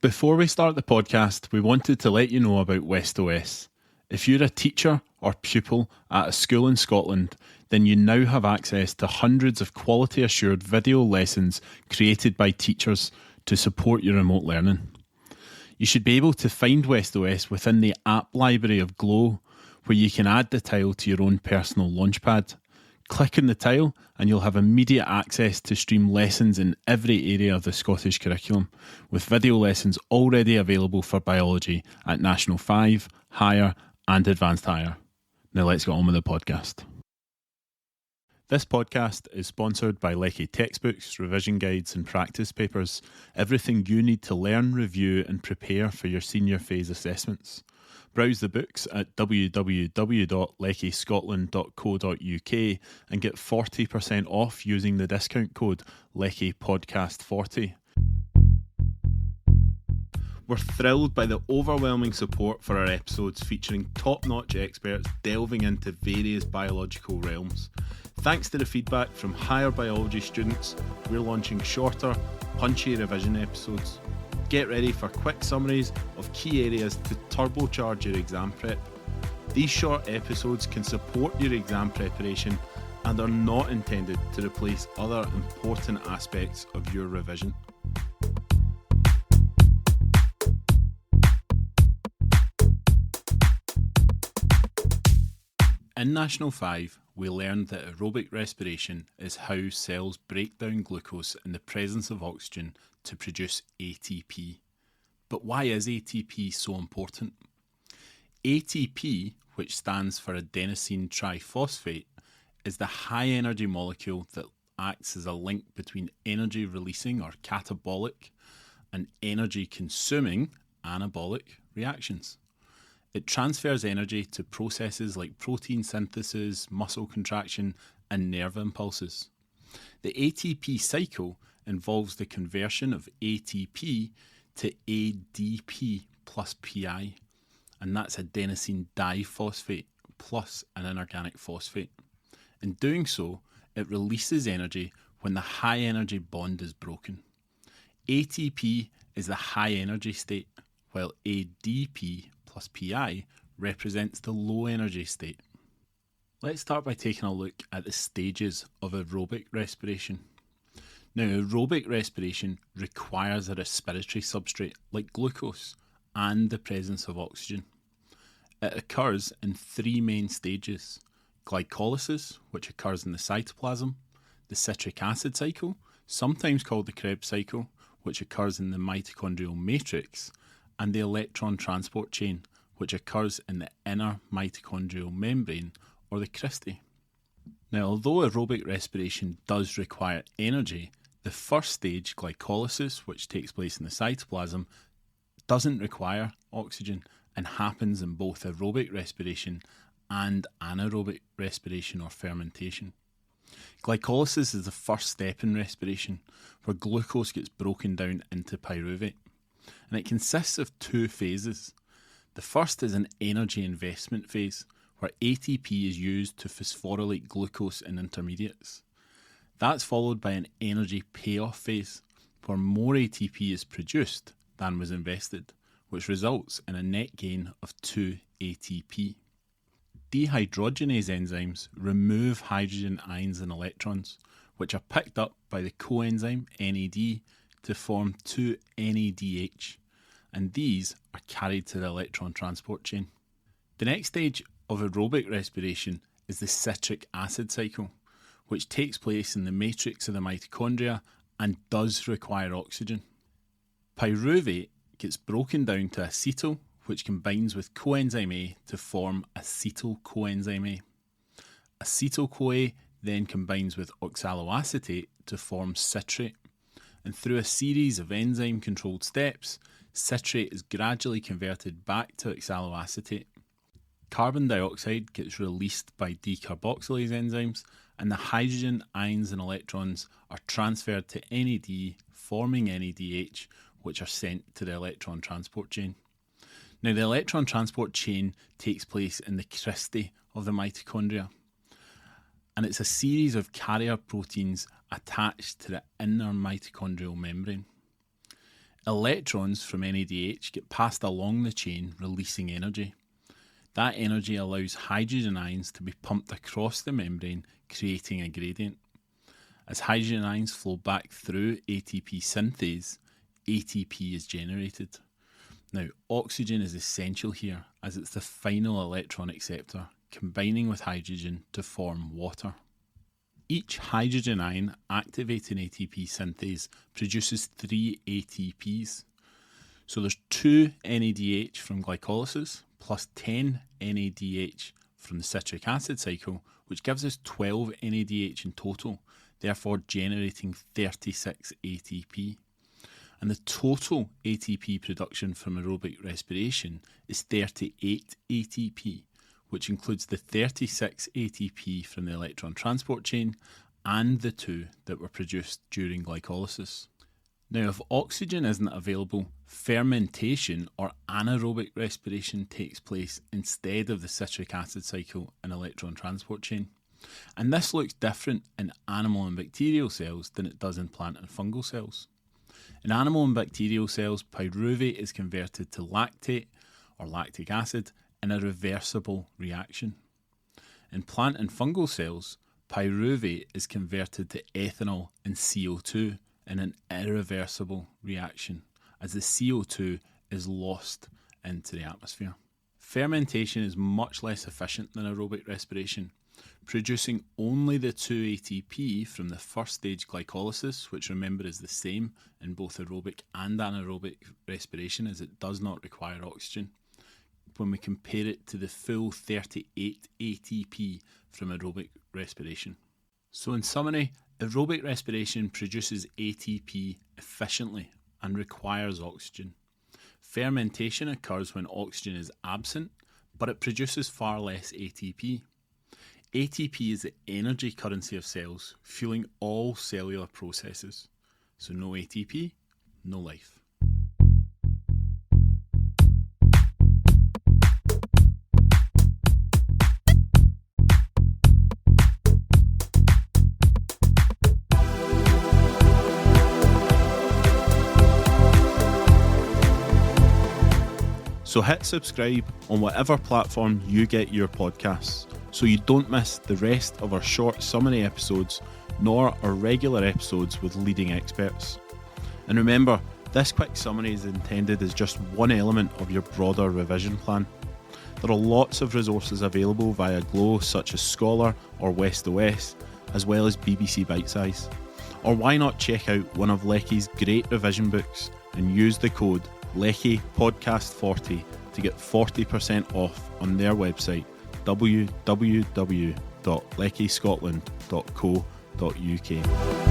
Before we start the podcast, we wanted to let you know about WestOS. If you're a teacher or pupil at a school in Scotland, then you now have access to hundreds of quality assured video lessons created by teachers to support your remote learning. You should be able to find WestOS within the app library of Glow, where you can add the tile to your own personal launchpad. Click on the tile and you'll have immediate access to stream lessons in every area of the Scottish curriculum, with video lessons already available for biology at National 5, Higher and Advanced Higher. Now let's get on with the podcast. This podcast is sponsored by Lecky textbooks, revision guides and practice papers, everything you need to learn, review and prepare for your senior phase assessments. Browse the books at www.leckyscotland.co.uk and get 40% off using the discount code LeckyPodcast40. We're thrilled by the overwhelming support for our episodes featuring top-notch experts delving into various biological realms. Thanks to the feedback from higher biology students, we're launching shorter, punchy revision episodes. Get ready for quick summaries of key areas to turbocharge your exam prep. These short episodes can support your exam preparation and are not intended to replace other important aspects of your revision. In National 5, we learned that aerobic respiration is how cells break down glucose in the presence of oxygen to produce ATP. But why is ATP so important? ATP, which stands for adenosine triphosphate, is the high energy molecule that acts as a link between energy releasing or catabolic and energy consuming anabolic reactions. It transfers energy to processes like protein synthesis, muscle contraction, and nerve impulses. The ATP cycle involves the conversion of ATP to ADP plus PI, and that's adenosine diphosphate plus an inorganic phosphate. In doing so, it releases energy when the high energy bond is broken. ATP is the high energy state, while ADP plus PI represents the low energy state. Let's start by taking a look at the stages of aerobic respiration. Now, aerobic respiration requires a respiratory substrate like glucose and the presence of oxygen. It occurs in three main stages: glycolysis, which occurs in the cytoplasm, the citric acid cycle, sometimes called the Krebs cycle, which occurs in the mitochondrial matrix, and the electron transport chain, which occurs in the inner mitochondrial membrane or the cristae. Now, although aerobic respiration does require energy, the first stage, glycolysis, which takes place in the cytoplasm, doesn't require oxygen and happens in both aerobic respiration and anaerobic respiration or fermentation. Glycolysis is the first step in respiration, where glucose gets broken down into pyruvate, and it consists of two phases. The first is an energy investment phase, where ATP is used to phosphorylate glucose in intermediates. That's followed by an energy payoff phase, where more ATP is produced than was invested, which results in a net gain of 2 ATP. Dehydrogenase enzymes remove hydrogen ions and electrons, which are picked up by the coenzyme NAD to form 2 NADH, and these are carried to the electron transport chain. The next stage of aerobic respiration is the citric acid cycle, which takes place in the matrix of the mitochondria and does require oxygen. Pyruvate gets broken down to acetyl, which combines with coenzyme A to form acetyl coenzyme A. Acetyl-CoA then combines with oxaloacetate to form citrate, and through a series of enzyme-controlled steps, citrate is gradually converted back to oxaloacetate. Carbon dioxide gets released by decarboxylase enzymes, and the hydrogen ions and electrons are transferred to NAD, forming NADH, which are sent to the electron transport chain. Now, the electron transport chain takes place in the cristae of the mitochondria, and it's a series of carrier proteins attached to the inner mitochondrial membrane. Electrons from NADH get passed along the chain, releasing energy. That energy allows hydrogen ions to be pumped across the membrane, creating a gradient. As hydrogen ions flow back through ATP synthase, ATP is generated. Now, oxygen is essential here as it's the final electron acceptor, combining with hydrogen to form water. Each hydrogen ion activating ATP synthase produces 3 ATPs. So there's 2 NADH from glycolysis plus 10 NADH from the citric acid cycle, which gives us 12 NADH in total, therefore generating 36 ATP. And the total ATP production from aerobic respiration is 38 ATP, which includes the 36 ATP from the electron transport chain and the 2 that were produced during glycolysis. Now, if oxygen isn't available, fermentation or anaerobic respiration takes place instead of the citric acid cycle and electron transport chain. And this looks different in animal and bacterial cells than it does in plant and fungal cells. In animal and bacterial cells, pyruvate is converted to lactate or lactic acid in a reversible reaction. In plant and fungal cells, pyruvate is converted to ethanol and CO2 in an irreversible reaction, as the CO2 is lost into the atmosphere. Fermentation is much less efficient than aerobic respiration, producing only the 2 ATP from the first stage glycolysis, which remember is the same in both aerobic and anaerobic respiration as it does not require oxygen, when we compare it to the full 38 ATP from aerobic respiration. So in summary, aerobic respiration produces ATP efficiently and requires oxygen. Fermentation occurs when oxygen is absent, but it produces far less ATP. ATP is the energy currency of cells, fueling all cellular processes. So no ATP, no life. So hit subscribe on whatever platform you get your podcasts, so you don't miss the rest of our short summary episodes, nor our regular episodes with leading experts. And remember, this quick summary is intended as just one element of your broader revision plan. There are lots of resources available via Glow, such as Scholar or WestOS, as well as BBC Bitesize. Or why not check out one of Lecky's great revision books and use the code LeckyPodcast40 to get 40% off on their website www.leckyscotland.co.uk.